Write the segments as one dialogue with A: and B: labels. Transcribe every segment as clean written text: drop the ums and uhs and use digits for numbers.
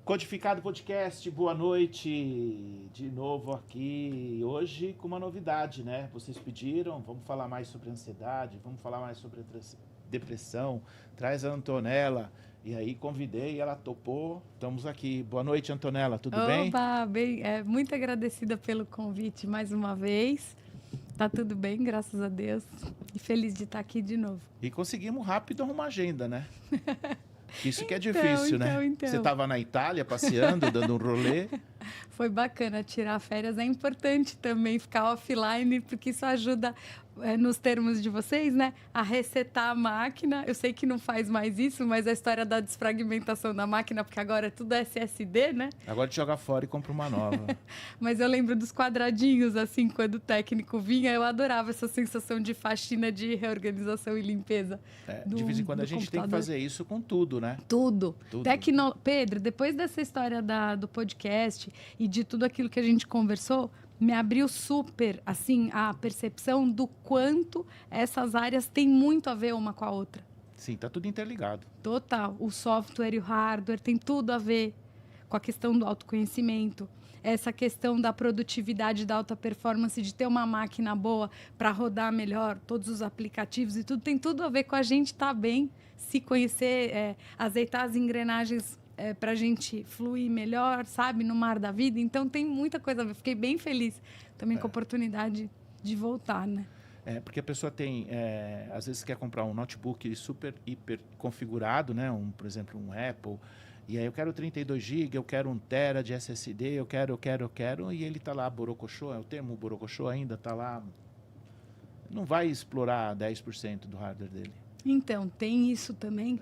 A: Codificado Podcast, boa noite, de novo aqui, hoje com uma novidade, né? Vocês pediram, vamos falar mais sobre ansiedade, vamos falar mais sobre depressão, traz a Antonella, e aí convidei, ela topou, estamos aqui. Boa noite, Antonella, tudo bem?
B: Oba, muito agradecida pelo convite mais uma vez. Tá tudo bem, graças a Deus, e feliz de estar aqui de novo.
A: E conseguimos rápido arrumar agenda, né? Isso que é difícil, né?
B: Então.
A: Você estava na Itália passeando, dando um rolê.
B: Foi bacana tirar férias. É importante também ficar offline, porque isso ajuda, nos termos de vocês, né, a resetar a máquina. Eu sei que não faz mais isso, mas a história da desfragmentação da máquina, porque agora é tudo SSD, né?
A: Agora te joga fora e compra uma nova.
B: Mas eu lembro dos quadradinhos, assim, quando o técnico vinha, eu adorava essa sensação de faxina, de reorganização e limpeza.
A: De vez em quando a gente tem que fazer isso com tudo, né?
B: Tudo. Pedro, depois dessa história do podcast e de tudo aquilo que a gente conversou, me abriu super, assim, a percepção do quanto essas áreas têm muito a ver uma com a outra.
A: Sim, tá tudo interligado.
B: Total. O software e o hardware tem tudo a ver com a questão do autoconhecimento. Essa questão da produtividade, da alta performance, de ter uma máquina boa para rodar melhor, todos os aplicativos e tudo, tem tudo a ver com a gente estar bem, se conhecer, azeitar as engrenagens para a gente fluir melhor, sabe, no mar da vida. Então tem muita coisa a ver. Fiquei bem feliz também com a oportunidade de voltar, né?
A: Porque a pessoa tem, às vezes quer comprar um notebook super, hiper configurado, né? Por exemplo, um Apple. E aí eu quero 32 GB, eu quero 1 TB de SSD, eu quero. E ele tá lá, borocochô, é o termo borocochô ainda, tá lá. Não vai explorar 10% do hardware dele.
B: Então, tem isso também.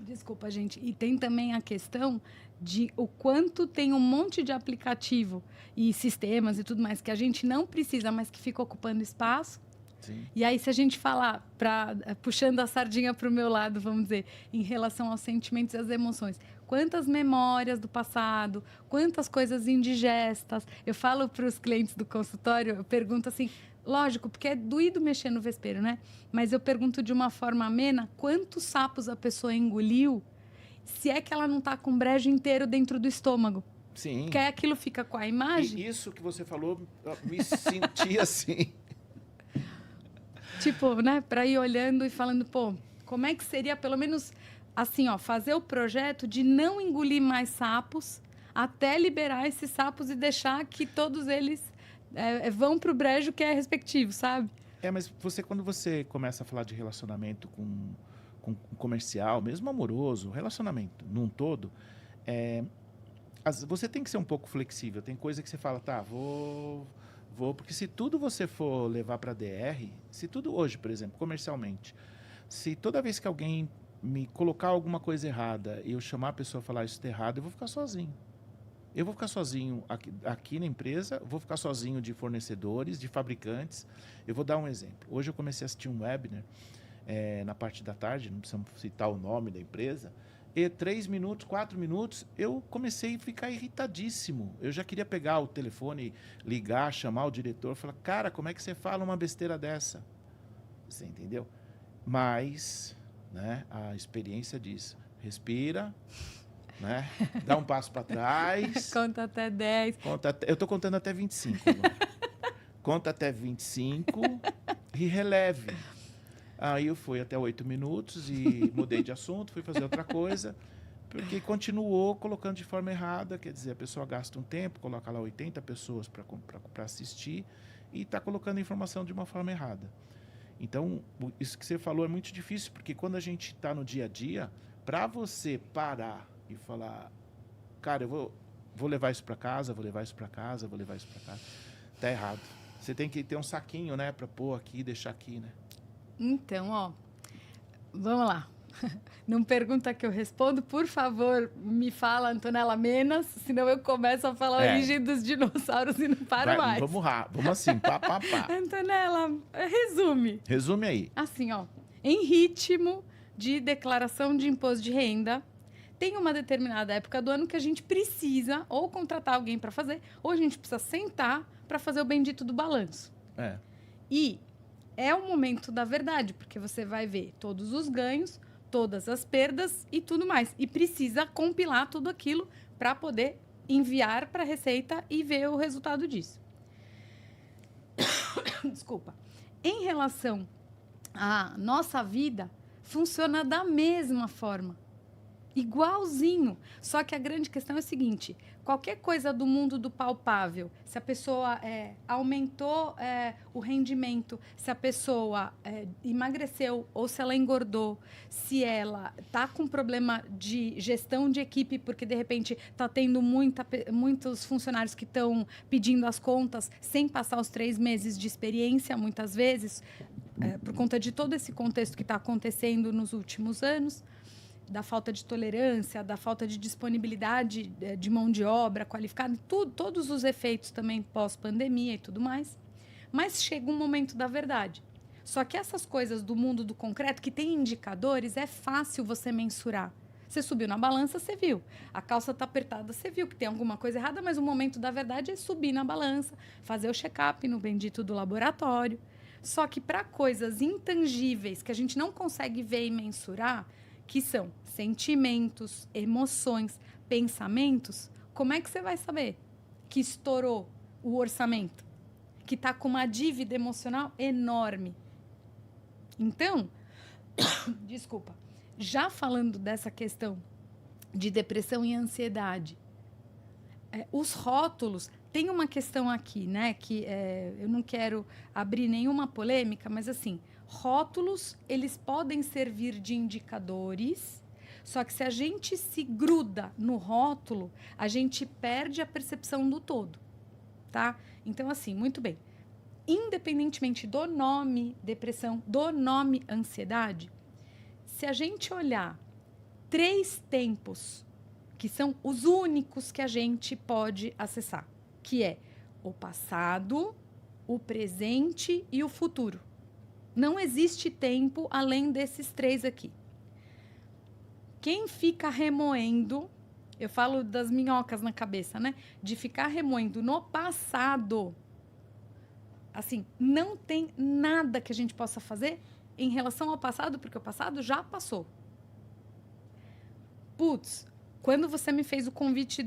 B: Desculpa, gente. E tem também a questão de o quanto tem um monte de aplicativo e sistemas e tudo mais que a gente não precisa, mas que fica ocupando espaço.
A: Sim.
B: E aí, se a gente falar, puxando a sardinha para o meu lado, vamos dizer, em relação aos sentimentos e às emoções, quantas memórias do passado, quantas coisas indigestas. Eu falo para os clientes do consultório, eu pergunto assim, lógico, porque é doído mexer no vespeiro, né? Mas eu pergunto de uma forma amena, quantos sapos a pessoa engoliu, se é que ela não está com um brejo inteiro dentro do estômago.
A: Sim.
B: Porque aquilo fica com a imagem.
A: E isso que você falou, eu me senti assim.
B: Tipo, né, para ir olhando e falando, pô, como é que seria, pelo menos, assim, ó, fazer o projeto de não engolir mais sapos até liberar esses sapos e deixar que todos eles vão pro brejo que é respectivo, sabe?
A: Mas quando você começa a falar de relacionamento com comercial, mesmo amoroso, relacionamento num todo, você tem que ser um pouco flexível. Tem coisa que você fala, tá, vou, porque se tudo você for levar para DR, se tudo hoje, por exemplo, comercialmente, se toda vez que alguém me colocar alguma coisa errada e eu chamar a pessoa a falar isso está errado, eu vou ficar sozinho. Eu vou ficar sozinho aqui na empresa, vou ficar sozinho de fornecedores, de fabricantes. Eu vou dar um exemplo. Hoje eu comecei a assistir um webinar na parte da tarde, não precisamos citar o nome da empresa, e 3 minutos, 4 minutos, eu comecei a ficar irritadíssimo. Eu já queria pegar o telefone, ligar, chamar o diretor, falar, cara, como é que você fala uma besteira dessa? Você entendeu? Mas, né, a experiência diz, respira, né, dá um passo para trás.
B: Conta até 10.
A: Eu estou contando até 25 agora. Conta até 25 e releve. Aí eu fui até 8 minutos e mudei de assunto, fui fazer outra coisa, porque continuou colocando de forma errada, quer dizer, a pessoa gasta um tempo, coloca lá 80 pessoas para assistir e está colocando a informação de uma forma errada. Então, isso que você falou é muito difícil, porque quando a gente está no dia a dia, para você parar e falar, cara, eu vou levar isso para casa, vou levar isso para casa, vou levar isso para casa, tá errado. Você tem que ter um saquinho, né, para pôr aqui e deixar aqui, né?
B: Então, ó, vamos lá. Não pergunta que eu respondo, por favor, me fala, Antonella, menos, senão eu começo a falar a origem dos dinossauros e não paro mais.
A: Vamos assim, pá.
B: Antonella, resume.
A: Resume aí.
B: Assim, ó, em ritmo de declaração de imposto de renda, tem uma determinada época do ano que a gente precisa ou contratar alguém para fazer, ou a gente precisa sentar para fazer o bendito do balanço. E é o momento da verdade, porque você vai ver todos os ganhos, todas as perdas e tudo mais. E precisa compilar tudo aquilo para poder enviar para a Receita e ver o resultado disso. Desculpa. Em relação à nossa vida, funciona da mesma forma. Igualzinho. Só que a grande questão é o seguinte: qualquer coisa do mundo do palpável, se a pessoa aumentou o rendimento, se a pessoa emagreceu ou se ela engordou, se ela está com problema de gestão de equipe, porque de repente está tendo muitos funcionários que estão pedindo as contas sem passar os 3 meses de experiência, muitas vezes, por conta de todo esse contexto que está acontecendo nos últimos anos, da falta de tolerância, da falta de disponibilidade de mão de obra qualificada, todos os efeitos também pós-pandemia e tudo mais. Mas chega um momento da verdade. Só que essas coisas do mundo do concreto, que tem indicadores, é fácil você mensurar. Você subiu na balança, você viu. A calça está apertada, você viu que tem alguma coisa errada, mas o momento da verdade é subir na balança, fazer o check-up no bendito do laboratório. Só que para coisas intangíveis que a gente não consegue ver e mensurar, que são sentimentos, emoções, pensamentos, como é que você vai saber que estourou o orçamento? Que está com uma dívida emocional enorme. Então, desculpa, já falando dessa questão de depressão e ansiedade, os rótulos, tem uma questão aqui, né, que eu não quero abrir nenhuma polêmica, mas assim, rótulos, eles podem servir de indicadores, só que se a gente se gruda no rótulo, a gente perde a percepção do todo, tá? Então, assim, muito bem. Independentemente do nome depressão, do nome ansiedade, se a gente olhar 3 tempos, que são os únicos que a gente pode acessar, que é o passado, o presente e o futuro. Não existe tempo além desses 3 aqui. Quem fica remoendo, eu falo das minhocas na cabeça, né? De ficar remoendo no passado, assim, não tem nada que a gente possa fazer em relação ao passado, porque o passado já passou. Putz, quando você me fez o convite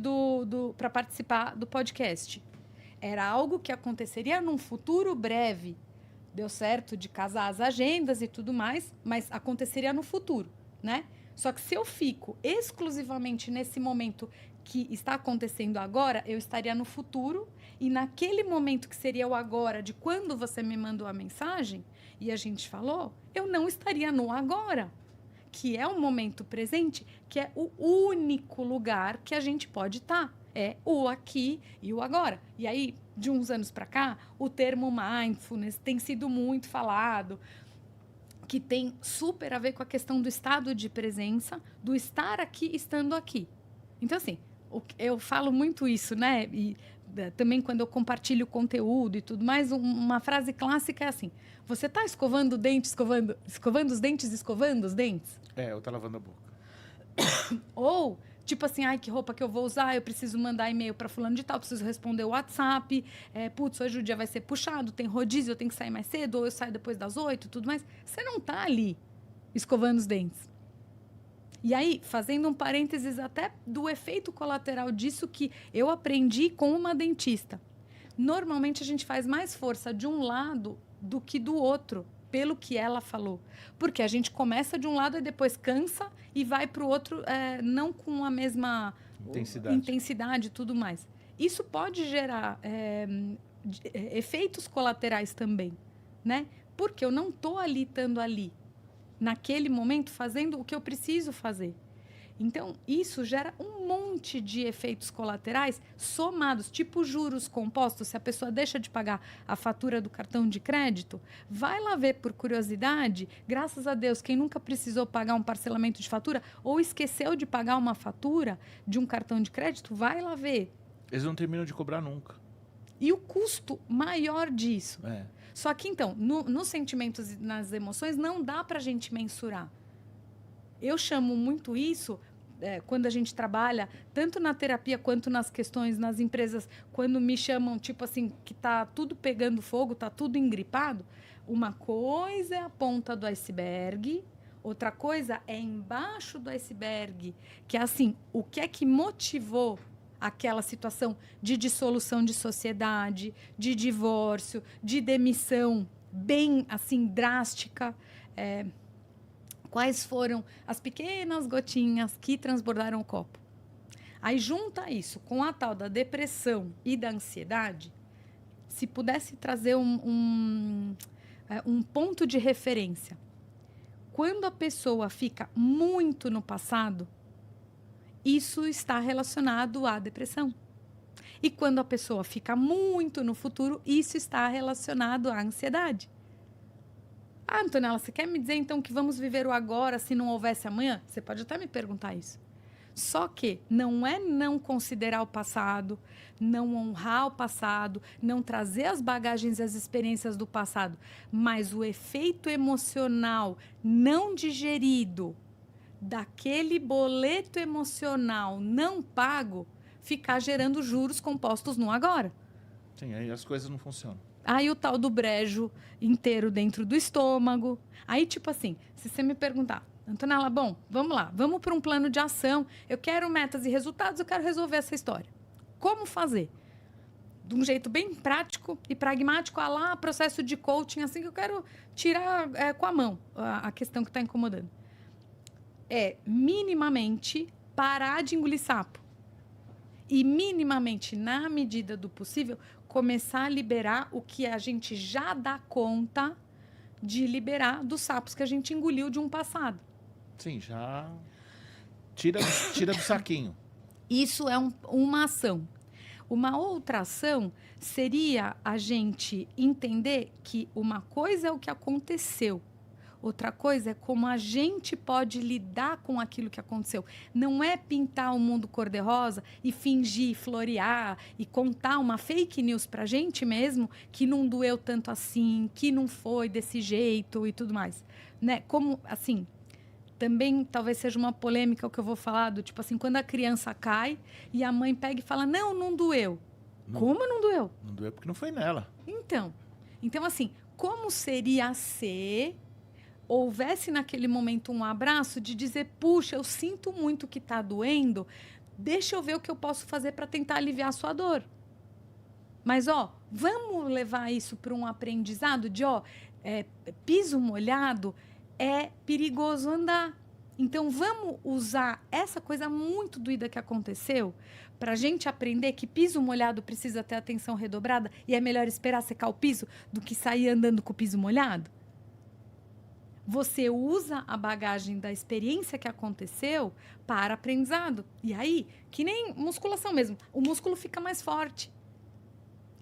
B: para participar do podcast, era algo que aconteceria num futuro breve. Deu certo de casar as agendas e tudo mais, mas aconteceria no futuro, né? Só que se eu fico exclusivamente nesse momento que está acontecendo agora, eu estaria no futuro, e naquele momento que seria o agora, de quando você me mandou a mensagem e a gente falou, eu não estaria no agora, que é o momento presente, que é o único lugar que a gente pode estar. É o aqui e o agora. E aí, de uns anos para cá, o termo mindfulness tem sido muito falado, que tem super a ver com a questão do estado de presença, do estar aqui, estando aqui. Então, assim, eu falo muito isso, né? E também quando eu compartilho conteúdo e tudo mais, uma frase clássica é assim: você está escovando o dente, escovando os dentes, escovando os dentes?
A: Eu tô lavando a boca.
B: Ou, tipo assim, ai, que roupa que eu vou usar, eu preciso mandar e-mail para fulano de tal, preciso responder o WhatsApp, putz, hoje o dia vai ser puxado, tem rodízio, eu tenho que sair mais cedo, ou eu saio depois das 8, tudo mais. Você não tá ali escovando os dentes. E aí, fazendo um parênteses até do efeito colateral disso que eu aprendi com uma dentista. Normalmente a gente faz mais força de um lado do que do outro, pelo que ela falou. Porque a gente começa de um lado e depois cansa e vai para o outro não com a mesma intensidade e tudo mais. Isso pode gerar efeitos colaterais também, né? Porque eu não estou ali, estando ali, naquele momento, fazendo o que eu preciso fazer. Então, isso gera um monte de efeitos colaterais somados, tipo juros compostos. Se a pessoa deixa de pagar a fatura do cartão de crédito, vai lá ver por curiosidade. Graças a Deus, quem nunca precisou pagar um parcelamento de fatura ou esqueceu de pagar uma fatura de um cartão de crédito, vai lá ver.
A: Eles não terminam de cobrar nunca.
B: E o custo maior disso. Só que, então, nos sentimentos e nas emoções, não dá para a gente mensurar. Eu chamo muito isso, quando a gente trabalha, tanto na terapia quanto nas questões, nas empresas, quando me chamam, tipo assim, que tá tudo pegando fogo, tá tudo engripado. Uma coisa é a ponta do iceberg, Outra coisa é embaixo do iceberg, que é assim, o que é que motivou aquela situação de dissolução de sociedade, de divórcio, de demissão bem assim drástica. Quais foram as pequenas gotinhas que transbordaram o copo? Aí junta isso com a tal da depressão e da ansiedade, se pudesse trazer um ponto de referência. Quando a pessoa fica muito no passado, isso está relacionado à depressão. E quando a pessoa fica muito no futuro, isso está relacionado à ansiedade. Ah, Antonella, você quer me dizer então que vamos viver o agora se não houvesse amanhã? Você pode até me perguntar isso. Só que não é não considerar o passado, não honrar o passado, não trazer as bagagens e as experiências do passado, mas o efeito emocional não digerido daquele boleto emocional não pago ficar gerando juros compostos no agora.
A: Sim, aí as coisas não funcionam.
B: Aí o tal do brejo inteiro dentro do estômago. Aí, tipo assim, se você me perguntar, Antonella, bom, vamos lá, vamos para um plano de ação. Eu quero metas e resultados, eu quero resolver essa história. Como fazer? De um jeito bem prático e pragmático, lá processo de coaching, assim, que eu quero tirar com a mão a questão que está incomodando. É minimamente parar de engolir sapo. E minimamente, na medida do possível, começar a liberar o que a gente já dá conta de liberar dos sapos que a gente engoliu de um passado.
A: Sim, já tira do saquinho.
B: Isso é uma ação. Uma outra ação seria a gente entender que uma coisa é o que aconteceu, outra coisa é como a gente pode lidar com aquilo que aconteceu. Não é pintar o mundo cor-de-rosa e fingir, florear e contar uma fake news pra gente mesmo que não doeu tanto assim, que não foi desse jeito e tudo mais. Né? Como, assim, também talvez seja uma polêmica o que eu vou falar, do tipo assim, quando a criança cai e a mãe pega e fala, não doeu. Não, como não doeu?
A: Não doeu porque não foi nela.
B: Então assim, como seria se houvesse naquele momento um abraço de dizer, puxa, eu sinto muito que está doendo, deixa eu ver o que eu posso fazer para tentar aliviar a sua dor. Mas, vamos levar isso para um aprendizado de, piso molhado é perigoso andar. Então, vamos usar essa coisa muito doída que aconteceu para a gente aprender que piso molhado precisa ter atenção redobrada e é melhor esperar secar o piso do que sair andando com o piso molhado? Você usa a bagagem da experiência que aconteceu para aprendizado. E aí, que nem musculação mesmo, o músculo fica mais forte.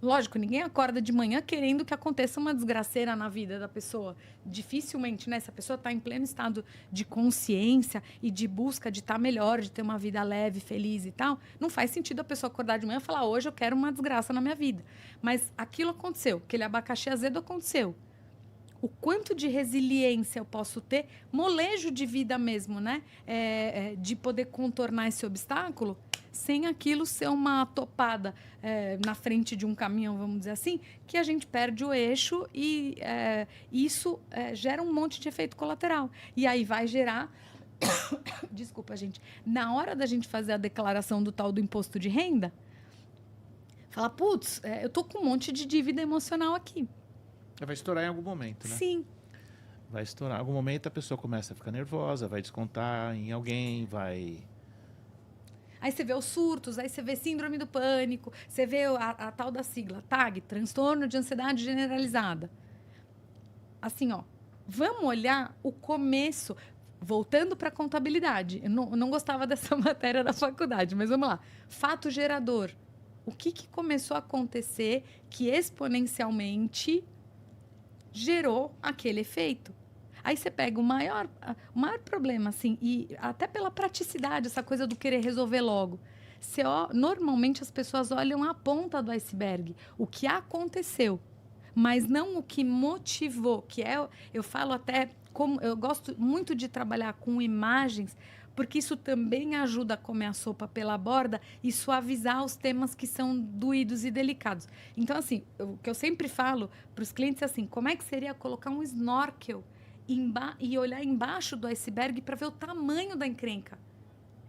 B: Lógico, ninguém acorda de manhã querendo que aconteça uma desgraceira na vida da pessoa. Dificilmente, né? Se a pessoa está em pleno estado de consciência e de busca de estar melhor, de ter uma vida leve, feliz e tal, não faz sentido a pessoa acordar de manhã e falar, hoje eu quero uma desgraça na minha vida. Mas aquilo aconteceu, aquele abacaxi azedo aconteceu. O quanto de resiliência eu posso ter, molejo de vida mesmo, né? De poder contornar esse obstáculo sem aquilo ser uma topada na frente de um caminhão, vamos dizer assim, que a gente perde o eixo e isso gera um monte de efeito colateral. E aí vai gerar... Desculpa, gente. Na hora da gente fazer a declaração do tal do imposto de renda, fala, putz, eu tô com um monte de dívida emocional aqui.
A: Vai estourar em algum momento, né?
B: Sim.
A: Vai estourar. Em algum momento a pessoa começa a ficar nervosa, vai descontar em alguém, vai...
B: Aí você vê os surtos, aí você vê síndrome do pânico, você vê a tal da sigla, TAG, transtorno de ansiedade generalizada. Assim, vamos olhar o começo, voltando para a contabilidade. Eu não gostava dessa matéria da faculdade, mas vamos lá. Fato gerador. O que começou a acontecer que exponencialmente gerou aquele efeito? Aí você pega o maior problema, assim, e até pela praticidade, essa coisa do querer resolver logo. Normalmente as pessoas olham a ponta do iceberg, o que aconteceu, mas não o que motivou, eu falo até, como eu gosto muito de trabalhar com imagens, porque isso também ajuda a comer a sopa pela borda e suavizar os temas que são doídos e delicados. Então, assim, o que eu sempre falo para os clientes é assim, como é que seria colocar um snorkel e olhar embaixo do iceberg para ver o tamanho da encrenca.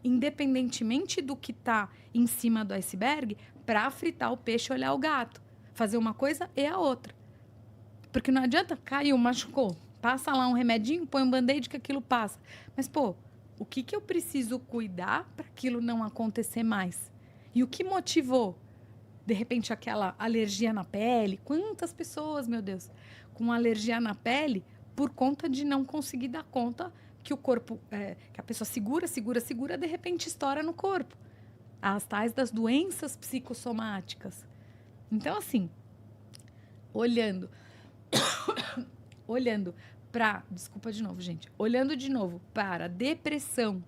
B: Independentemente do que está em cima do iceberg, para fritar o peixe e olhar o gato. Fazer uma coisa e a outra. Porque não adianta, caiu, machucou. Passa lá um remedinho, põe um band-aid que aquilo passa. Mas, pô, o que eu preciso cuidar para aquilo não acontecer mais? E o que motivou? De repente, aquela alergia na pele. Quantas pessoas, meu Deus, com alergia na pele por conta de não conseguir dar conta que o corpo, que a pessoa segura, de repente estoura no corpo. As tais das doenças psicossomáticas. Então, assim, olhando para, desculpa de novo, gente, olhando de novo para depressão,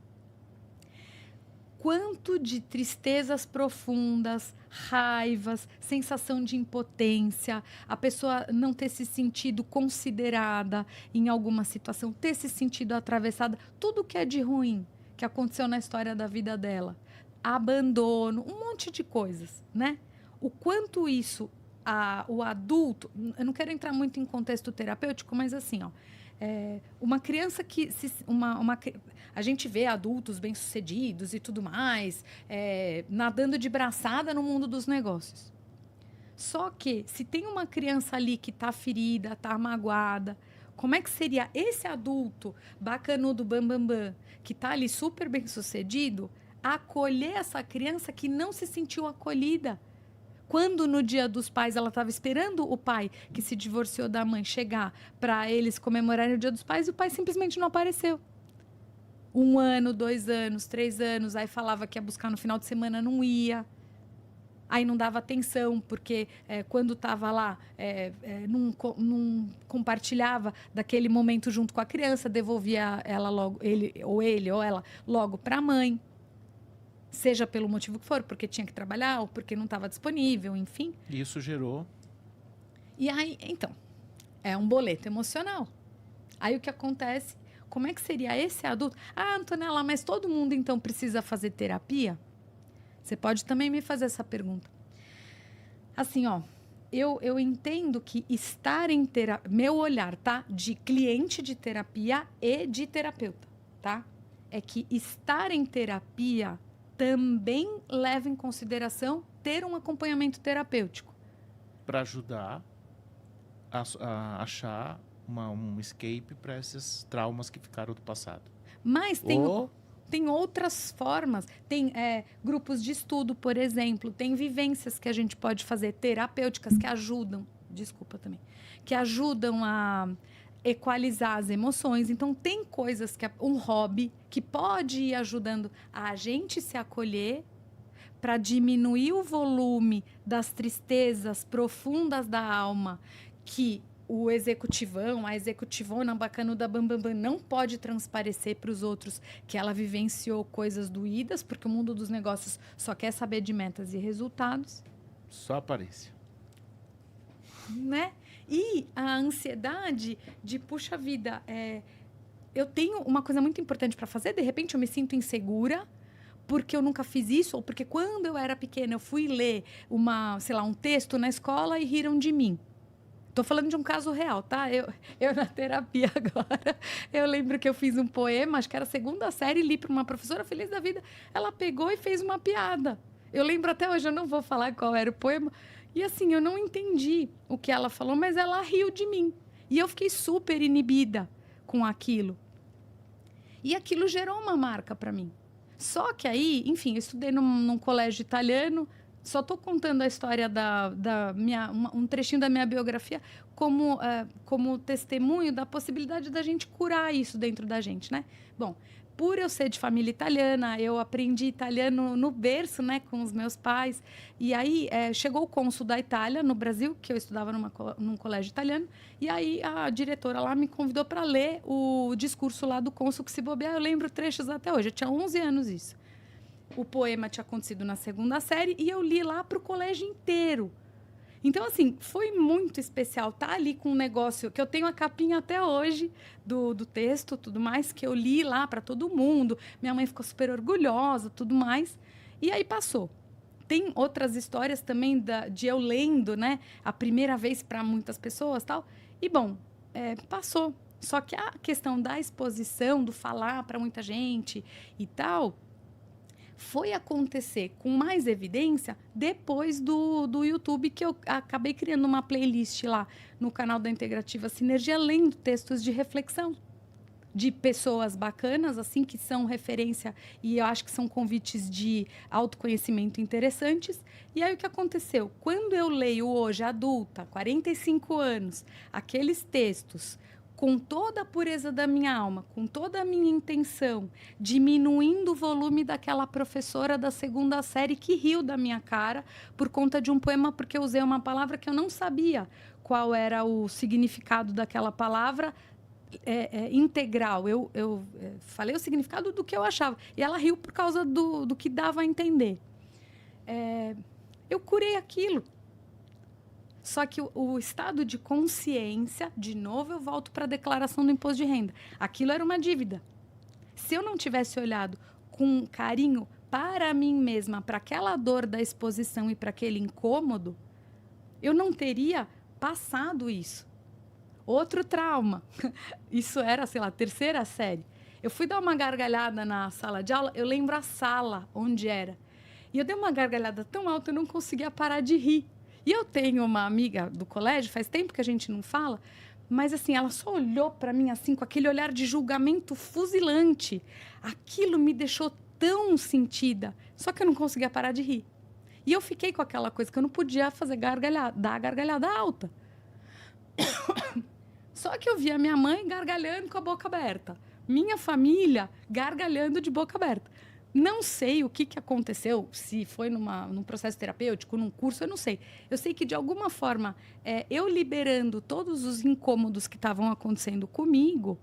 B: quanto de tristezas profundas, raivas, sensação de impotência, a pessoa não ter se sentido considerada em alguma situação, ter se sentido atravessada, tudo que é de ruim que aconteceu na história da vida dela, abandono, um monte de coisas, né? O quanto isso, o adulto, eu não quero entrar muito em contexto terapêutico, mas assim, ó, uma criança que a gente vê adultos bem-sucedidos e tudo mais, nadando de braçada no mundo dos negócios. Só que, se tem uma criança ali que está ferida, está magoada, como é que seria esse adulto bacanudo, bambambam, que está ali super bem-sucedido, acolher essa criança que não se sentiu acolhida? Quando no Dia dos Pais ela estava esperando o pai que se divorciou da mãe chegar para eles comemorarem o Dia dos Pais, e o pai simplesmente não apareceu. 1 ano, 2 anos, 3 anos, aí falava que ia buscar no final de semana, não ia. Aí não dava atenção, porque quando estava lá, não compartilhava daquele momento junto com a criança, devolvia ela logo, ele ou ela logo para a mãe. Seja pelo motivo que for, porque tinha que trabalhar ou porque não estava disponível, enfim.
A: E isso gerou...
B: E aí, então, é um boleto emocional. Aí o que acontece? Como é que seria esse adulto? Ah, Antonella, mas todo mundo então precisa fazer terapia? Você pode também me fazer essa pergunta. Assim, ó, eu entendo que estar em terapia... Meu olhar, tá? De cliente de terapia e de terapeuta, tá? É que estar em terapia também leva em consideração ter um acompanhamento terapêutico.
A: Para ajudar a achar um escape para esses traumas que ficaram do passado.
B: Mas tem outras formas. Tem grupos de estudo, por exemplo. Tem vivências que a gente pode fazer, terapêuticas, que ajudam. Desculpa também. Que ajudam a equalizar as emoções. Então, tem coisas um hobby que pode ir ajudando a gente se acolher para diminuir o volume das tristezas profundas da alma que o executivão, a executivona bacanuda bambambam não pode transparecer para os outros que ela vivenciou coisas doídas, porque o mundo dos negócios só quer saber de metas e resultados.
A: Só aparência.
B: Né? E a ansiedade de, puxa vida, eu tenho uma coisa muito importante para fazer, de repente eu me sinto insegura, porque eu nunca fiz isso, ou porque quando eu era pequena eu fui ler um texto na escola e riram de mim. Estou falando de um caso real, tá? Eu na terapia agora, eu lembro que eu fiz um poema, acho que era a 2ª série, li para uma professora feliz da vida, ela pegou e fez uma piada. Eu lembro até hoje, eu não vou falar qual era o poema, e assim, eu não entendi o que ela falou, mas ela riu de mim. E eu fiquei super inibida com aquilo. E aquilo gerou uma marca para mim. Só que aí, enfim, eu estudei num colégio italiano, só estou contando a história um trechinho da minha biografia como testemunho da possibilidade da gente curar isso dentro da gente, né? Bom, por eu ser de família italiana, eu aprendi italiano no berço, né, com os meus pais. E aí chegou o cônsul da Itália no Brasil, que eu estudava num colégio italiano, e aí a diretora lá me convidou para ler o discurso lá do cônsul, que se bobear, eu lembro trechos até hoje. Eu tinha 11 anos isso. O poema tinha acontecido na 2ª série e eu li lá para o colégio inteiro. Então, assim, foi muito especial estar ali com um negócio que eu tenho a capinha até hoje do texto, tudo mais, que eu li lá para todo mundo. Minha mãe ficou super orgulhosa, tudo mais. E aí passou. Tem outras histórias também de eu lendo, né? A primeira vez para muitas pessoas, tal. E, bom, passou. Só que a questão da exposição, do falar para muita gente e tal, foi acontecer com mais evidência depois do YouTube, que eu acabei criando uma playlist lá no canal da Integrativa Sinergia, lendo textos de reflexão de pessoas bacanas, assim, que são referência e eu acho que são convites de autoconhecimento interessantes. E aí o que aconteceu? Quando eu leio hoje, adulta, 45 anos, aqueles textos com toda a pureza da minha alma, com toda a minha intenção, diminuindo o volume daquela professora da segunda série que riu da minha cara por conta de um poema, porque eu usei uma palavra que eu não sabia qual era o significado daquela palavra integral. Eu falei o significado do que eu achava. E ela riu por causa do que dava a entender. Eu curei aquilo. Só que o estado de consciência, de novo, eu volto para a declaração do imposto de renda. Aquilo era uma dívida. Se eu não tivesse olhado com carinho para mim mesma, para aquela dor da exposição e para aquele incômodo, eu não teria passado isso. Outro trauma. Isso era, sei lá, terceira série. Eu fui dar uma gargalhada na sala de aula, eu lembro a sala onde era. E eu dei uma gargalhada tão alta, eu não conseguia parar de rir. E eu tenho uma amiga do colégio, faz tempo que a gente não fala, mas assim, ela só olhou para mim assim, com aquele olhar de julgamento fuzilante. Aquilo me deixou tão sentida, só que eu não conseguia parar de rir. E eu fiquei com aquela coisa que eu não podia fazer gargalhada, dar gargalhada alta. Só que eu via minha mãe gargalhando com a boca aberta. Minha família gargalhando de boca aberta. Não sei o que aconteceu, se foi num processo terapêutico, num curso, eu não sei. Eu sei que, de alguma forma, eu liberando todos os incômodos que estavam acontecendo comigo,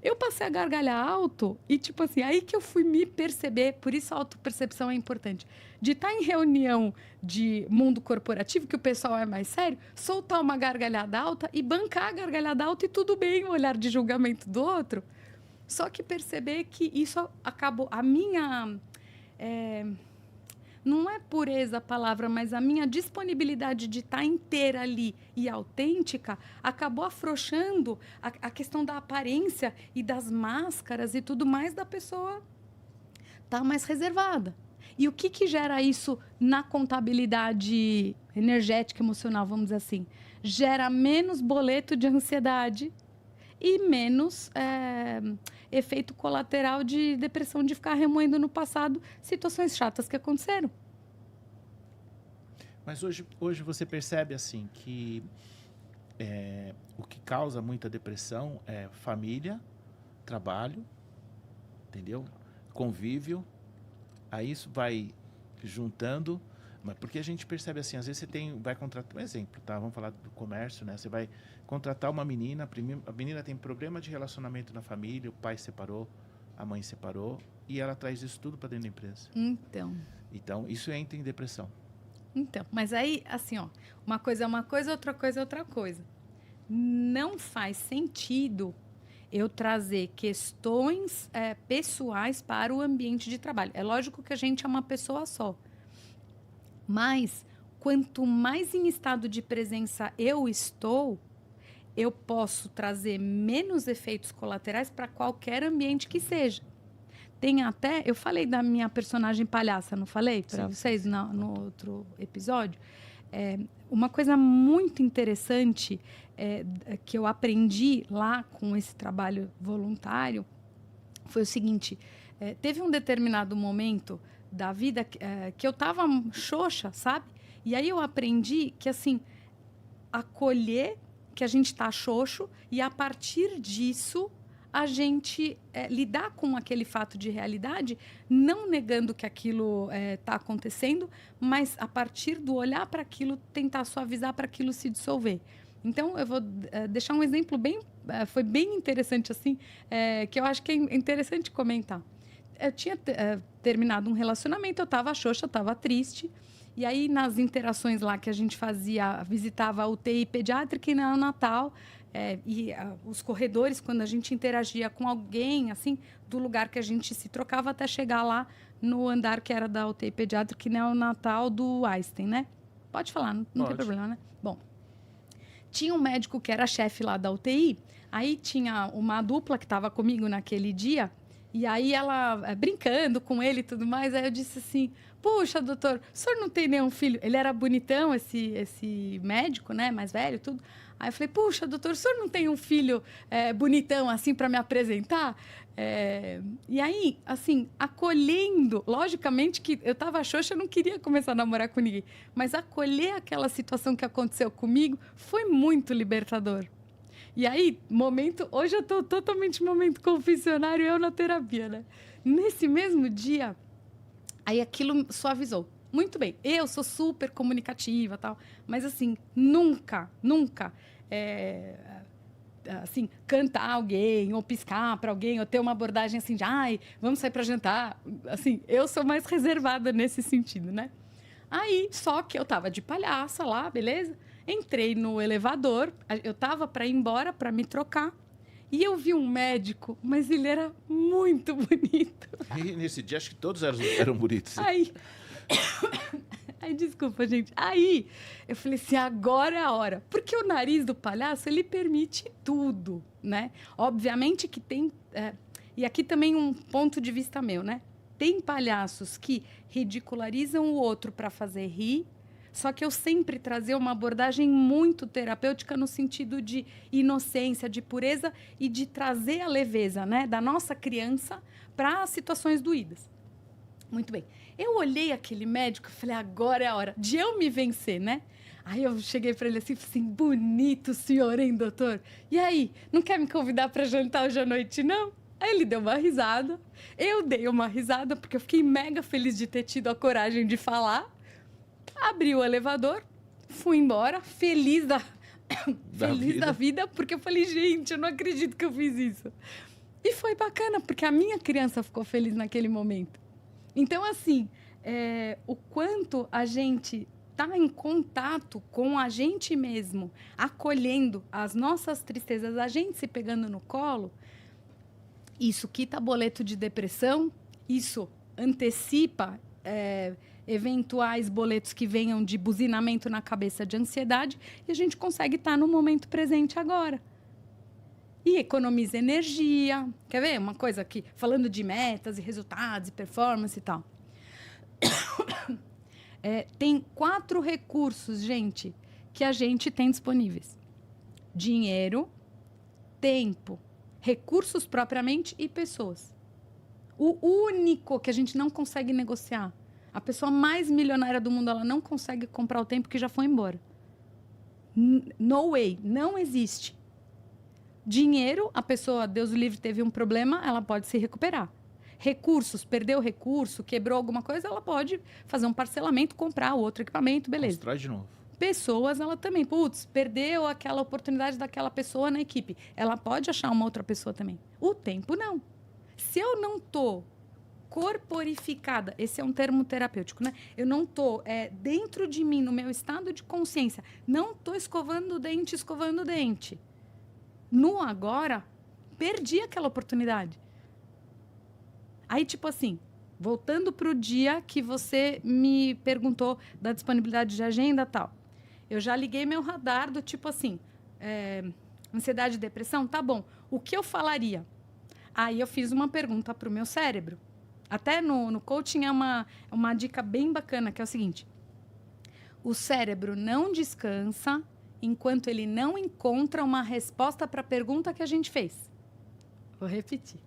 B: eu passei a gargalhar alto e, tipo assim, aí que eu fui me perceber, por isso a autopercepção é importante, de estar em reunião de mundo corporativo, que o pessoal é mais sério, soltar uma gargalhada alta e bancar a gargalhada alta e tudo bem o olhar de julgamento do outro. Só que perceber que isso acabou... A minha... não é pureza a palavra, mas a minha disponibilidade de estar inteira ali e autêntica acabou afrouxando a questão da aparência e das máscaras e tudo mais da pessoa estar mais reservada. E o que gera isso na contabilidade energética, emocional, vamos dizer assim? Gera menos boleto de ansiedade e menos efeito colateral de depressão, de ficar remoendo no passado situações chatas que aconteceram.
A: Mas hoje você percebe assim que o que causa muita depressão é família, trabalho, entendeu? Convívio, aí isso vai juntando, mas porque a gente percebe assim, às vezes você vai contratar, um exemplo, tá? Vamos falar do comércio, né? Você vai contratar uma menina, a menina tem problema de relacionamento na família, o pai separou, a mãe separou, e ela traz isso tudo para dentro da empresa. Então, isso entra em depressão.
B: Então, mas aí, assim, ó, uma coisa é uma coisa, outra coisa é outra coisa. Não faz sentido eu trazer questões pessoais para o ambiente de trabalho. É lógico que a gente é uma pessoa só. Mas, quanto mais em estado de presença eu estou, eu posso trazer menos efeitos colaterais para qualquer ambiente que seja. Tem até... Eu falei da minha personagem palhaça, não falei para vocês no outro episódio? Uma coisa muito interessante que eu aprendi lá com esse trabalho voluntário foi o seguinte: teve um determinado momento da vida que eu estava xoxa, sabe? E aí eu aprendi que, assim, acolher que a gente está xoxo e, a partir disso, a gente lidar com aquele fato de realidade, não negando que aquilo está acontecendo, mas, a partir do olhar para aquilo, tentar suavizar para aquilo se dissolver. Então, eu vou deixar um exemplo foi bem interessante, assim, que eu acho que é interessante comentar. Eu tinha terminado um relacionamento, eu estava xoxa, eu estava triste. E aí, nas interações lá que a gente fazia, visitava a UTI pediátrica e neonatal, os corredores, quando a gente interagia com alguém, assim, do lugar que a gente se trocava até chegar lá no andar que era da UTI pediátrica e neonatal do Einstein, né? Pode falar, não tem problema, né? Bom, Tinha um médico que era chefe lá da UTI, aí tinha uma dupla que estava comigo naquele dia, e aí ela, brincando com ele e tudo mais, aí eu disse assim, puxa, doutor, o senhor não tem nenhum filho? Ele era bonitão, esse médico, né, mais velho, tudo. Aí eu falei, puxa, doutor, o senhor não tem um filho bonitão, assim, para me apresentar? E aí, assim, acolhendo, logicamente que eu estava xoxa, eu não queria começar a namorar com ninguém, mas acolher aquela situação que aconteceu comigo foi muito libertador. E aí, hoje eu estou totalmente no momento confessionário, eu na terapia, né? Nesse mesmo dia, aí aquilo suavizou. Muito bem, eu sou super comunicativa, tal, mas assim, nunca, assim, cantar alguém, ou piscar para alguém, ou ter uma abordagem assim de, ai, vamos sair para jantar. Assim, eu sou mais reservada nesse sentido, né? Aí, só que eu tava de palhaça lá, beleza? Entrei no elevador, eu tava para ir embora, para me trocar, e eu vi um médico, mas ele era muito bonito.
A: E nesse dia, acho que todos eram bonitos.
B: Aí, desculpa, gente. Aí, eu falei assim, agora é a hora. Porque o nariz do palhaço, ele permite tudo, né? Obviamente que tem... e aqui também um ponto de vista meu, né? Tem palhaços que ridicularizam o outro para fazer rir, só que eu sempre trazia uma abordagem muito terapêutica no sentido de inocência, de pureza e de trazer a leveza, né? Da nossa criança para situações doídas. Muito bem. Eu olhei aquele médico e falei, agora é a hora de eu me vencer, né? Aí eu cheguei para ele assim, bonito senhor, hein, doutor? E aí, não quer me convidar para jantar hoje à noite, não? Aí ele deu uma risada, eu dei uma risada, porque eu fiquei mega feliz de ter tido a coragem de falar. Abri o elevador, fui embora, feliz da vida, porque eu falei, gente, eu não acredito que eu fiz isso. E foi bacana, porque a minha criança ficou feliz naquele momento. Então, assim, o quanto a gente está em contato com a gente mesmo, acolhendo as nossas tristezas, a gente se pegando no colo, isso quita boleto de depressão, isso antecipa eventuais boletos que venham de buzinamento na cabeça de ansiedade e a gente consegue estar no momento presente agora. E economiza energia. Quer ver uma coisa aqui? Falando de metas e resultados e performance e tal. Tem 4 recursos, gente, que a gente tem disponíveis. Dinheiro, tempo, recursos propriamente e pessoas. O único que a gente não consegue negociar. A pessoa mais milionária do mundo, ela não consegue comprar o tempo que já foi embora. No way, não existe. Dinheiro, a pessoa, Deus o livre, teve um problema, ela pode se recuperar. Recursos, perdeu o recurso, quebrou alguma coisa, ela pode fazer um parcelamento, comprar outro equipamento, beleza.
A: Constrói de novo.
B: Pessoas, ela também, perdeu aquela oportunidade daquela pessoa na equipe. Ela pode achar uma outra pessoa também. O tempo, não. Se eu não estou corporificada, esse é um termo terapêutico, né? Eu não estou dentro de mim, no meu estado de consciência, não estou escovando o dente. No agora, perdi aquela oportunidade. Aí, tipo assim, voltando para o dia que você me perguntou da disponibilidade de agenda e tal, eu já liguei meu radar do tipo assim, ansiedade e depressão, tá bom, o que eu falaria? Aí eu fiz uma pergunta para o meu cérebro. Até no coaching é uma dica bem bacana, que é o seguinte: o cérebro não descansa enquanto ele não encontra uma resposta para a pergunta que a gente fez. Vou repetir.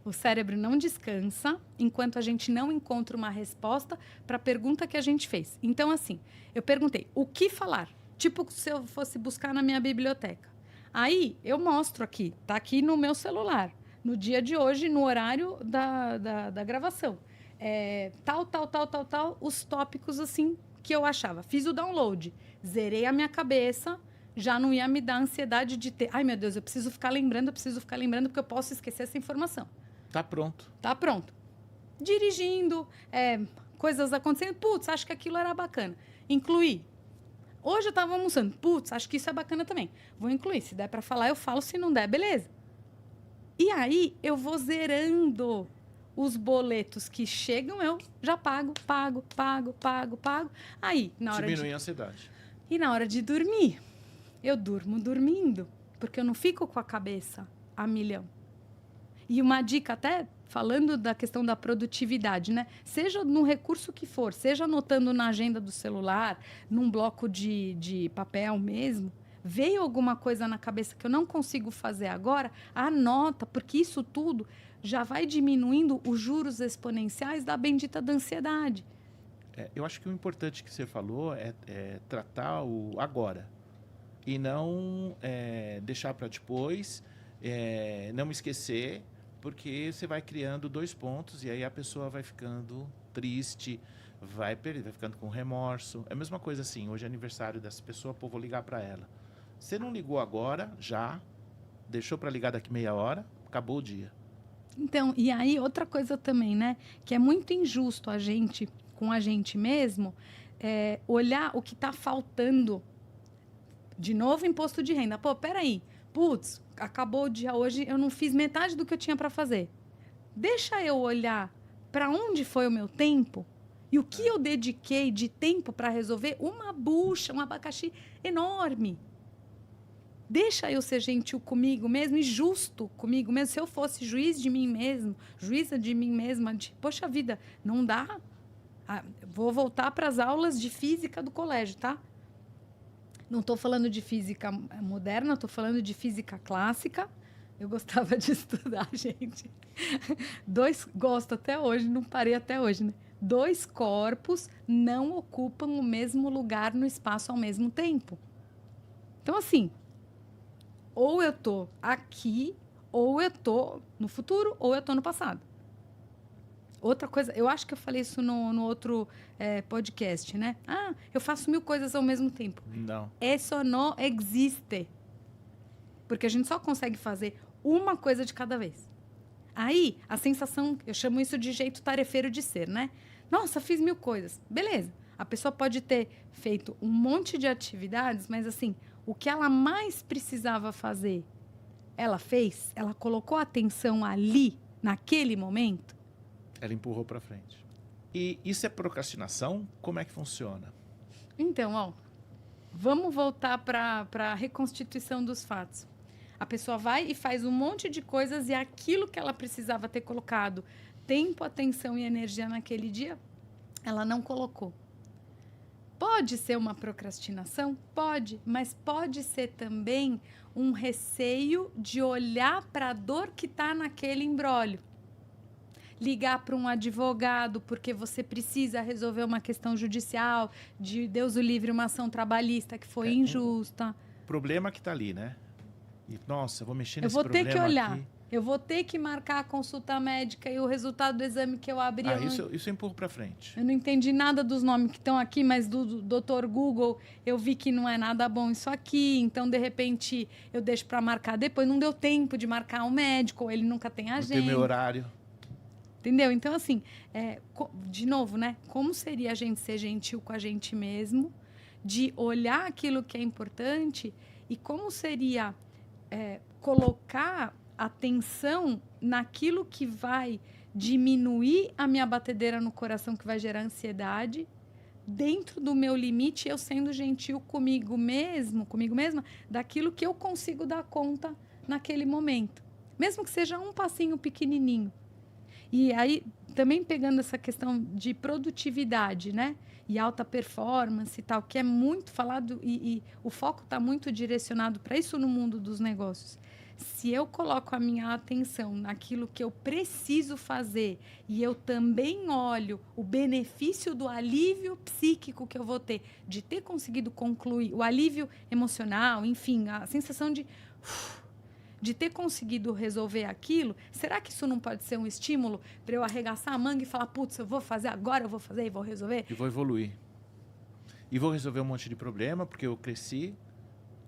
B: O cérebro não descansa enquanto a gente não encontra uma resposta para a pergunta que a gente fez. Então, assim, eu perguntei, o que falar? Tipo, se eu fosse buscar na minha biblioteca. Aí, eu mostro aqui, tá aqui no meu celular, no dia de hoje, no horário da gravação. Tal, os tópicos, assim, que eu achava. Fiz o download, zerei a minha cabeça, já não ia me dar ansiedade de ter... Ai, meu Deus, eu preciso ficar lembrando, porque eu posso esquecer essa informação.
A: Tá pronto.
B: Tá pronto. Dirigindo, coisas acontecendo. Putz, acho que aquilo era bacana. Incluir. Hoje eu estava almoçando. Putz, acho que isso é bacana também. Vou incluir. Se der para falar, eu falo. Se não der, beleza. E aí, eu vou zerando os boletos que chegam, eu já pago. Aí, na hora
A: diminui a ansiedade.
B: E na hora de dormir, eu durmo dormindo, porque eu não fico com a cabeça a milhão. E uma dica até falando da questão da produtividade, né? Seja no recurso que for, seja anotando na agenda do celular, num bloco de papel mesmo, veio alguma coisa na cabeça que eu não consigo fazer agora, anota, porque isso tudo já vai diminuindo os juros exponenciais da bendita da ansiedade.
A: Eu acho que o importante que você falou é tratar o agora e não deixar para depois, não me esquecer, porque você vai criando 2 pontos e aí a pessoa vai ficando triste, vai ficando com remorso. É a mesma coisa assim, hoje é aniversário dessa pessoa, pô, vou ligar para ela. Você não ligou agora, já, deixou para ligar daqui meia hora, acabou o dia.
B: Então, e aí outra coisa também, né? Que é muito injusto a gente, com a gente mesmo, olhar o que está faltando. De novo, imposto de renda. Pô, peraí. Putz, acabou o dia hoje, eu não fiz metade do que eu tinha para fazer. Deixa eu olhar para onde foi o meu tempo e o que eu dediquei de tempo para resolver uma bucha, um abacaxi enorme. Deixa eu ser gentil comigo mesmo e justo comigo mesmo. Se eu fosse juiz de mim mesmo, juíza de mim mesma, poxa vida, não dá. Vou voltar para as aulas de física do colégio, tá? Não estou falando de física moderna, estou falando de física clássica. Eu gostava de estudar, gente. Gosto até hoje, não parei até hoje, né? 2 corpos não ocupam o mesmo lugar no espaço ao mesmo tempo. Então, assim, ou eu estou aqui, ou eu estou no futuro, ou eu estou no passado. Outra coisa, eu acho que eu falei isso no outro podcast, né? Eu faço 1000 coisas ao mesmo tempo.
A: Não.
B: Isso não existe. Porque a gente só consegue fazer uma coisa de cada vez. Aí, a sensação, eu chamo isso de jeito tarefeiro de ser, né? Nossa, fiz 1000 coisas. Beleza. A pessoa pode ter feito um monte de atividades, mas assim, o que ela mais precisava fazer, ela fez? Ela colocou a atenção ali, naquele momento?
A: Ela empurrou para frente. E isso é procrastinação? Como é que funciona?
B: Então, vamos voltar para a reconstituição dos fatos. A pessoa vai e faz um monte de coisas e aquilo que ela precisava ter colocado tempo, atenção e energia naquele dia, ela não colocou. Pode ser uma procrastinação? Pode, mas pode ser também um receio de olhar para a dor que está naquele imbróglio. Ligar para um advogado porque você precisa resolver uma questão judicial, de Deus o livre, uma ação trabalhista que foi injusta.
A: O problema que está ali, né? E, nossa, eu vou mexer nesse problema aqui.
B: Eu vou ter que olhar. Eu vou ter que marcar a consulta médica e o resultado do exame que eu abri.
A: Isso eu empurro para frente.
B: Eu não entendi nada dos nomes que estão aqui, mas do Dr. Google eu vi que não é nada bom isso aqui. Então, de repente, eu deixo para marcar depois. Não deu tempo de marcar um médico, ou ele nunca tem agenda.
A: Não tem meu horário.
B: Entendeu? Então, assim, de novo, né? Como seria a gente ser gentil com a gente mesmo, de olhar aquilo que é importante e como seria colocar atenção naquilo que vai diminuir a minha batedeira no coração, que vai gerar ansiedade, dentro do meu limite, eu sendo gentil comigo mesma, daquilo que eu consigo dar conta naquele momento. Mesmo que seja um passinho pequenininho. E aí, também pegando essa questão de produtividade, né? E alta performance e tal, que é muito falado e o foco está muito direcionado para isso no mundo dos negócios. Se eu coloco a minha atenção naquilo que eu preciso fazer e eu também olho o benefício do alívio psíquico que eu vou ter, de ter conseguido concluir, o alívio emocional, enfim, a sensação de ter conseguido resolver aquilo, será que isso não pode ser um estímulo para eu arregaçar a manga e falar, putz, eu vou fazer agora, eu vou fazer e vou resolver?
A: E vou evoluir. E vou resolver um monte de problema, porque eu cresci,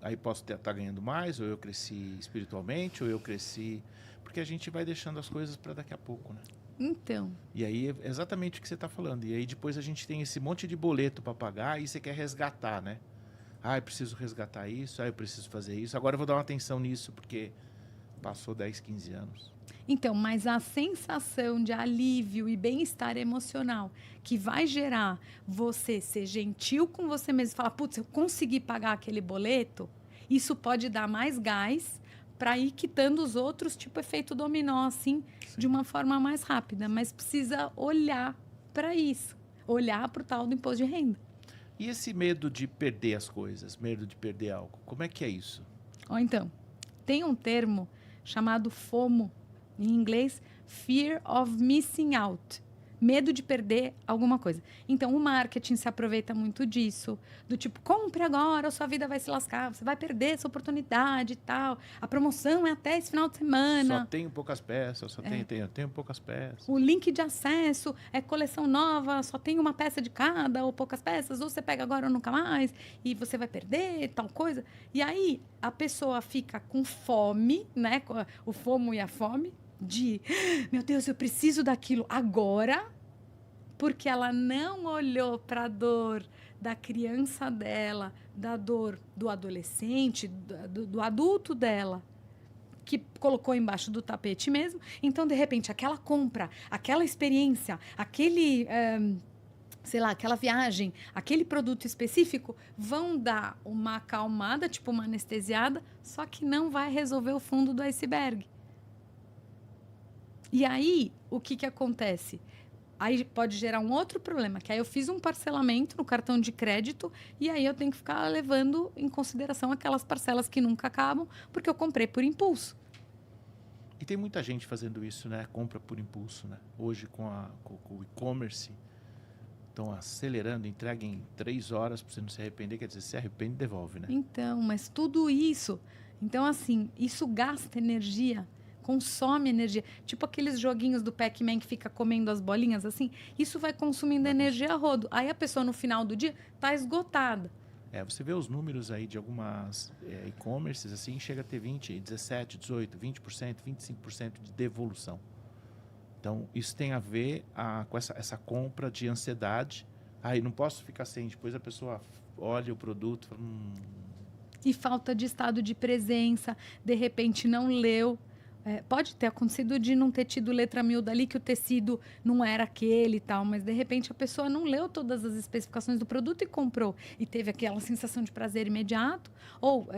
A: aí posso estar ganhando mais, ou eu cresci espiritualmente, ou eu cresci... Porque a gente vai deixando as coisas para daqui a pouco, né?
B: Então.
A: E aí é exatamente o que você está falando. E aí depois a gente tem esse monte de boleto para pagar e você quer resgatar, né? Eu preciso resgatar isso, eu preciso fazer isso. Agora eu vou dar uma atenção nisso, porque passou 10, 15 anos.
B: Então, mas a sensação de alívio e bem-estar emocional que vai gerar você ser gentil com você mesmo, falar, putz, eu consegui pagar aquele boleto, Isso pode dar mais gás para ir quitando os outros, tipo efeito dominó, assim, de uma forma mais rápida. Mas precisa olhar para isso, olhar para o tal do imposto de renda.
A: E esse medo de perder as coisas, medo de perder algo, como é que é isso?
B: Ou então, tem um termo chamado FOMO, em inglês, Fear of Missing Out. Medo de perder alguma coisa. Então, o marketing se aproveita muito disso. Do tipo, compre agora, ou sua vida vai se lascar. Você vai perder essa oportunidade e tal. A promoção é até esse final de semana.
A: Só tenho poucas peças, tenho poucas peças.
B: O link de acesso é coleção nova, só tem uma peça de cada, ou poucas peças. Ou você pega agora ou nunca mais. E você vai perder, tal coisa. E aí, a pessoa fica com fome, né? O FOMO e a fome. De, meu Deus, eu preciso daquilo agora, porque ela não olhou para a dor da criança dela, da dor do adolescente, do adulto dela, que colocou embaixo do tapete mesmo. Então, de repente, aquela compra, aquela experiência, aquele, sei lá, aquela viagem, aquele produto específico, vão dar uma acalmada, tipo uma anestesiada, só que não vai resolver o fundo do iceberg. E aí, o que acontece? Aí pode gerar um outro problema, que aí eu fiz um parcelamento no cartão de crédito e aí eu tenho que ficar levando em consideração aquelas parcelas que nunca acabam, porque eu comprei por impulso.
A: E tem muita gente fazendo isso, né? Compra por impulso, né? Hoje com o e-commerce, estão acelerando, entrega em 3 horas para você não se arrepender, quer dizer, se arrepende, devolve, né?
B: Então, mas tudo isso, então assim, isso gasta energia, consome energia. Tipo aqueles joguinhos do Pac-Man que fica comendo as bolinhas, assim. Isso vai consumindo energia a rodo. Aí a pessoa, no final do dia, está esgotada.
A: Você vê os números aí de algumas e-commerces, assim, chega a ter 20, 17, 18, 20%, 25% de devolução. Então, isso tem a ver com essa compra de ansiedade. Não posso ficar sem. Depois a pessoa olha o produto e fala...
B: E falta de estado de presença. De repente, não leu. Pode ter acontecido de não ter tido letra miúda ali, que o tecido não era aquele e tal, mas de repente a pessoa não leu todas as especificações do produto e comprou, e teve aquela sensação de prazer imediato, ou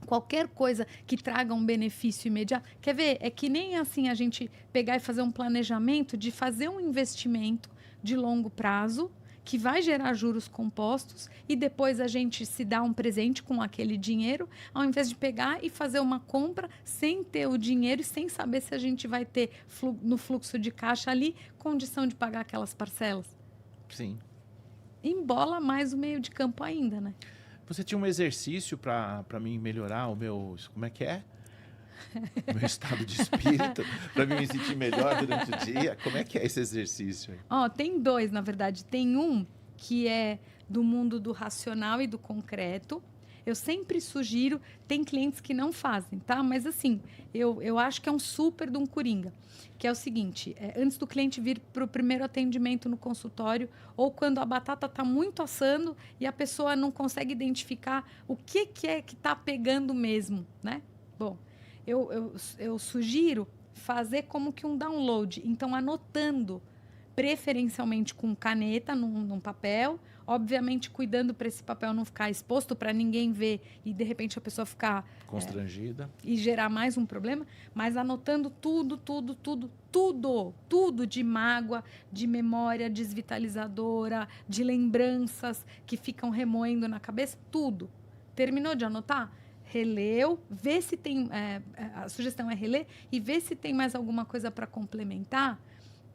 B: qualquer coisa que traga um benefício imediato. Quer ver? É que nem assim a gente pegar e fazer um planejamento de fazer um investimento de longo prazo, que vai gerar juros compostos, e depois a gente se dá um presente com aquele dinheiro, ao invés de pegar e fazer uma compra sem ter o dinheiro e sem saber se a gente vai ter no fluxo de caixa ali condição de pagar aquelas parcelas.
A: Sim.
B: Embola mais o meio de campo ainda, né?
A: Você tinha um exercício para mim melhorar o meu... Como é que é? O meu estado de espírito, para mim me sentir melhor durante o dia. Como é que é esse exercício aí?
B: Tem 2, na verdade. Tem um que é do mundo do racional e do concreto. Eu sempre sugiro, tem clientes que não fazem, tá? Mas assim, eu acho que é um super de um coringa. Que é o seguinte, antes do cliente vir para o primeiro atendimento no consultório, ou quando a batata está muito assando e a pessoa não consegue identificar o que é que está pegando mesmo, né? Bom, eu sugiro fazer como que um download. Então, anotando, preferencialmente com caneta, num papel. Obviamente, cuidando para esse papel não ficar exposto, para ninguém ver e, de repente, a pessoa ficar...
A: constrangida.
B: E gerar mais um problema. Mas anotando tudo de mágoa, de memória desvitalizadora, de lembranças que ficam remoendo na cabeça, tudo. Terminou de anotar? Releu, vê se tem... a sugestão é reler e ver se tem mais alguma coisa para complementar.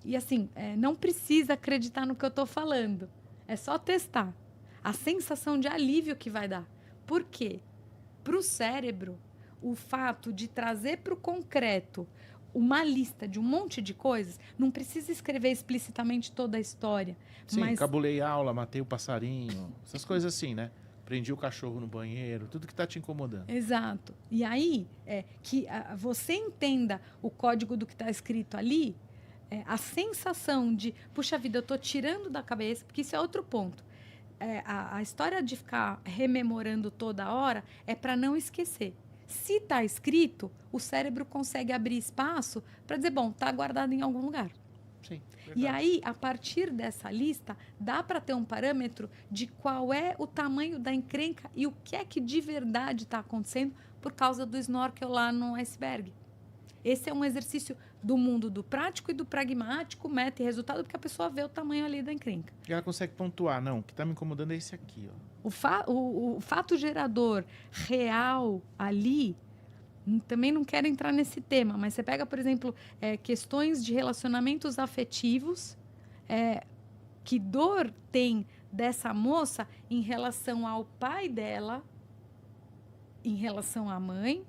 B: E assim, não precisa acreditar no que eu estou falando. É só testar. A sensação de alívio que vai dar. Por quê? Para o cérebro, o fato de trazer para o concreto uma lista de um monte de coisas, não precisa escrever explicitamente toda a história.
A: Sim,
B: mas...
A: cabulei aula, matei o passarinho, essas coisas assim, né? Prendi o cachorro no banheiro, tudo que está te incomodando.
B: Exato. E aí, que você entenda o código do que está escrito ali, a sensação de, puxa vida, eu estou tirando da cabeça, porque isso é outro ponto. A história de ficar rememorando toda hora é para não esquecer. Se está escrito, o cérebro consegue abrir espaço para dizer, bom, está guardado em algum lugar.
A: Sim,
B: E aí, a partir dessa lista, dá para ter um parâmetro de qual é o tamanho da encrenca e o que é que de verdade está acontecendo por causa do snorkel lá no iceberg. Esse é um exercício do mundo do prático e do pragmático, meta e resultado, porque a pessoa vê o tamanho ali da encrenca.
A: E ela consegue pontuar, não, o que está me incomodando é esse aqui, ó.
B: O fato gerador real ali, também não quero entrar nesse tema, mas você pega, por exemplo, questões de relacionamentos afetivos, que dor tem dessa moça em relação ao pai dela, em relação à mãe,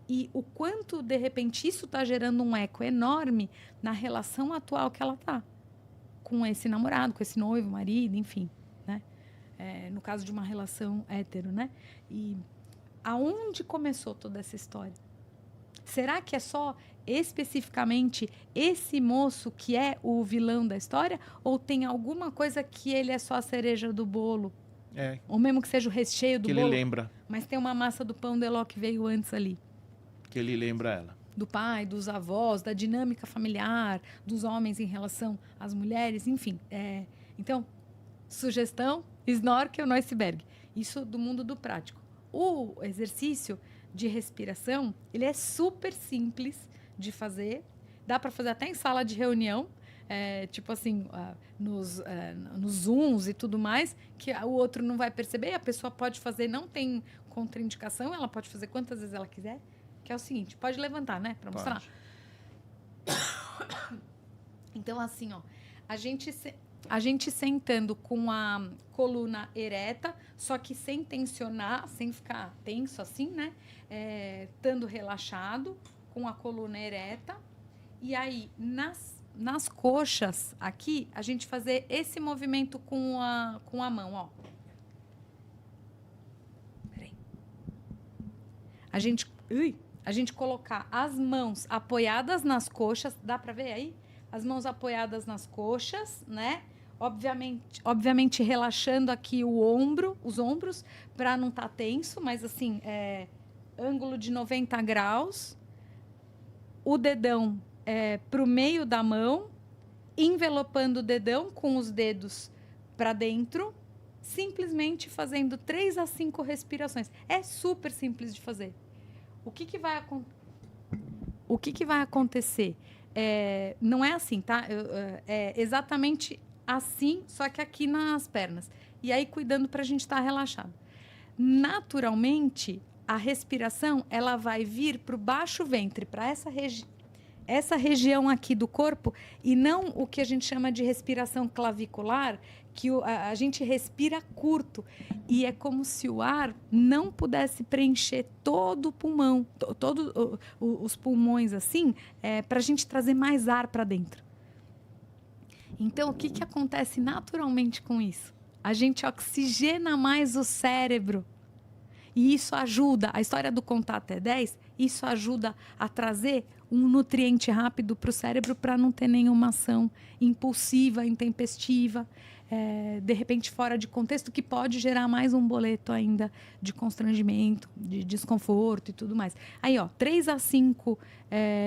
B: e o quanto, de repente, isso está gerando um eco enorme na relação atual que ela está com esse namorado, com esse noivo, marido, enfim, né? No caso de uma relação hétero, né? E aonde começou toda essa história? Será que é só especificamente esse moço que é o vilão da história? Ou tem alguma coisa que ele é só a cereja do bolo? Ou mesmo que seja o recheio do
A: que
B: bolo?
A: Ele lembra.
B: Mas tem uma massa do pão de ló que veio antes ali.
A: Que ele lembra ela.
B: Do pai, dos avós, da dinâmica familiar, dos homens em relação às mulheres, enfim. Então, sugestão, snorkel no iceberg. Isso do mundo do prático. O exercício de respiração, ele é super simples de fazer. Dá para fazer até em sala de reunião, tipo assim, nos Zooms e tudo mais, que o outro não vai perceber, a pessoa pode fazer, não tem contraindicação, ela pode fazer quantas vezes ela quiser, que é o seguinte, pode levantar, né, para mostrar. Então, assim, ó, a gente sentando com a coluna ereta, só que sem tensionar, sem ficar tenso assim, né? Estando relaxado, com a coluna ereta. E aí, nas coxas aqui, a gente fazer esse movimento com a mão, ó. Peraí. A gente colocar as mãos apoiadas nas coxas, dá para ver aí? As mãos apoiadas nas coxas, né? Obviamente relaxando aqui os ombros, para não estar tenso, mas assim, ângulo de 90 graus. O dedão para o meio da mão, envelopando o dedão com os dedos para dentro, simplesmente fazendo 3 a 5 respirações. É super simples de fazer. O que vai acontecer? Não é assim, tá? É exatamente assim, só que aqui nas pernas. E aí, cuidando para a gente estar relaxado. Naturalmente, a respiração, ela vai vir para o baixo ventre, para essa região aqui do corpo, e não o que a gente chama de respiração clavicular, que a gente respira curto. E é como se o ar não pudesse preencher todo o pulmão, todos os pulmões, assim, para a gente trazer mais ar para dentro. Então, o que acontece naturalmente com isso? A gente oxigena mais o cérebro. E isso ajuda, a história do contar até 10, isso ajuda a trazer um nutriente rápido para o cérebro para não ter nenhuma ação impulsiva, intempestiva, de repente fora de contexto, que pode gerar mais um boleto ainda de constrangimento, de desconforto e tudo mais. Aí, ó, 3 a 5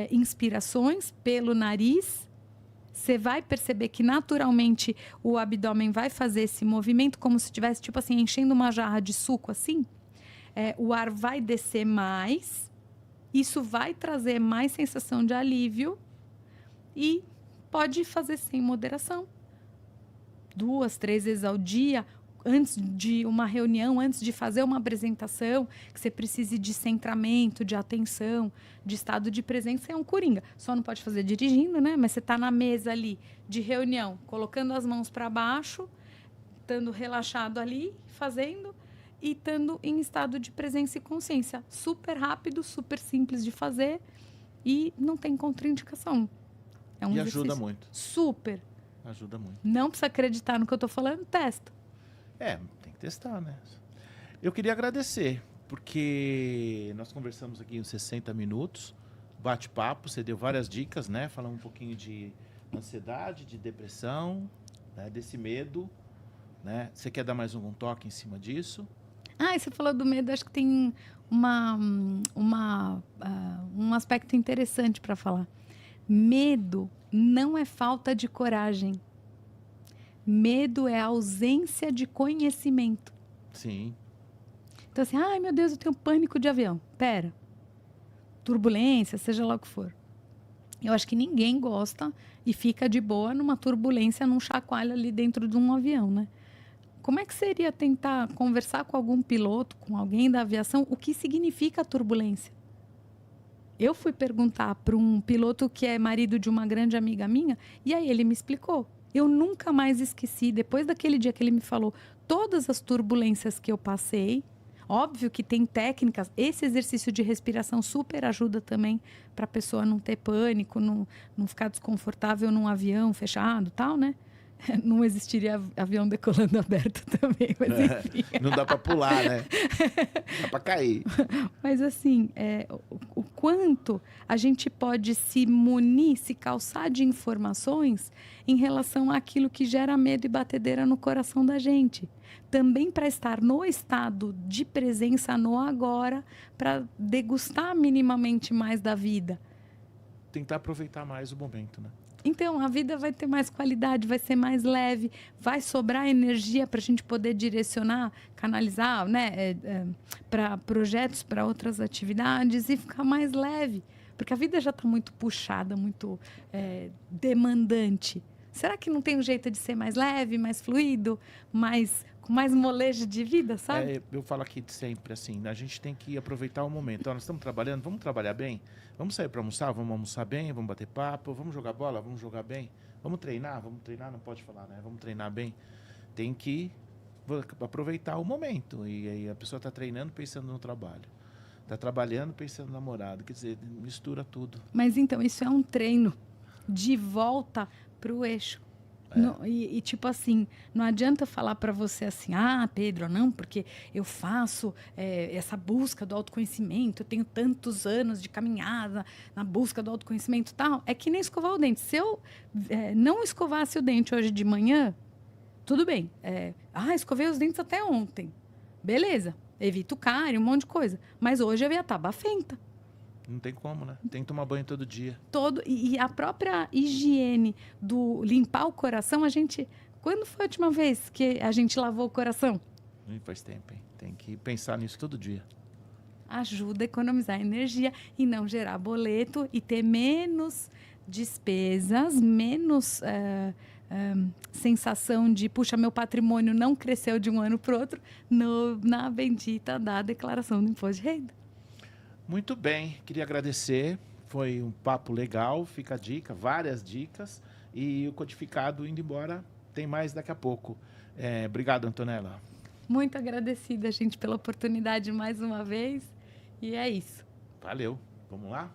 B: inspirações pelo nariz. Você vai perceber que naturalmente o abdômen vai fazer esse movimento como se estivesse, tipo assim, enchendo uma jarra de suco assim. O ar vai descer mais, isso vai trazer mais sensação de alívio e pode fazer sem moderação. 2, 3 vezes ao dia, antes de uma reunião, antes de fazer uma apresentação, que você precise de centramento, de atenção, de estado de presença, é um coringa. Só não pode fazer dirigindo, né? Mas você está na mesa ali de reunião, colocando as mãos para baixo, estando relaxado ali, fazendo, e estando em estado de presença e consciência. Super rápido, super simples de fazer e não tem contraindicação. É um exercício
A: ajuda muito.
B: Super.
A: Ajuda muito.
B: Não precisa acreditar no que eu estou falando, testa.
A: Tem que testar, né? Eu queria agradecer, porque nós conversamos aqui uns 60 minutos, bate-papo, você deu várias dicas, né? Falamos um pouquinho de ansiedade, de depressão, né? Desse medo, né? Você quer dar mais um toque em cima disso?
B: E você falou do medo, acho que tem um aspecto interessante para falar. Medo não é falta de coragem. Medo é ausência de conhecimento.
A: Sim.
B: Então assim, ai meu Deus, eu tenho pânico de avião. Pera. Turbulência, seja lá o que for. Eu acho que ninguém gosta e fica de boa numa turbulência, num chacoalho ali dentro de um avião, né? Como é que seria tentar conversar com algum piloto, com alguém da aviação, o que significa turbulência? Eu fui perguntar para um piloto que é marido de uma grande amiga minha, e aí ele me explicou. Eu nunca mais esqueci, depois daquele dia que ele me falou todas as turbulências que eu passei. Óbvio que tem técnicas, esse exercício de respiração super ajuda também para a pessoa não ter pânico, não ficar desconfortável num avião fechado, tal, né? Não existiria avião decolando aberto também, mas enfim.
A: Não dá para pular, né? Dá para cair.
B: Mas assim, o quanto a gente pode se munir, se calçar de informações em relação àquilo que gera medo e batedeira no coração da gente. Também para estar no estado de presença no agora, para degustar minimamente mais da vida.
A: Tentar aproveitar mais o momento, né?
B: Então, a vida vai ter mais qualidade, vai ser mais leve, vai sobrar energia para a gente poder direcionar, canalizar, né, para projetos, para outras atividades e ficar mais leve. Porque a vida já está muito puxada, muito demandante. Será que não tem um jeito de ser mais leve, mais fluido, com mais molejo de vida, sabe?
A: Eu falo aqui sempre assim, a gente tem que aproveitar o momento. Nós estamos trabalhando, vamos trabalhar bem? Vamos sair para almoçar? Vamos almoçar bem? Vamos bater papo? Vamos jogar bola? Vamos jogar bem? Vamos treinar? Vamos treinar? Não pode falar, né? Vamos treinar bem? Tem que aproveitar o momento. E aí a pessoa está treinando pensando no trabalho. Está trabalhando pensando no namorado. Quer dizer, mistura tudo.
B: Mas então, isso é um treino de volta para o eixo. Tipo assim, não adianta falar para você assim, Pedro, não, porque eu faço essa busca do autoconhecimento, eu tenho tantos anos de caminhada na busca do autoconhecimento e tal. É que nem escovar o dente. Se eu não escovasse o dente hoje de manhã, tudo bem. Escovei os dentes até ontem. Beleza, evito cárie, um monte de coisa. Mas hoje eu ia estar bafenta.
A: Não tem como, né? Tem que tomar banho todo dia.
B: E a própria higiene do limpar o coração, quando foi a última vez que a gente lavou o coração?
A: Faz tempo, hein? Tem que pensar nisso todo dia.
B: Ajuda a economizar energia e não gerar boleto e ter menos despesas, menos sensação de, puxa, meu patrimônio não cresceu de um ano para o outro, na bendita da declaração do imposto de renda.
A: Muito bem, queria agradecer, foi um papo legal, fica a dica, várias dicas, e o codificado indo embora, tem mais daqui a pouco. Obrigado, Antonella.
B: Muito agradecida, gente, pela oportunidade mais uma vez, e é isso.
A: Valeu, vamos lá?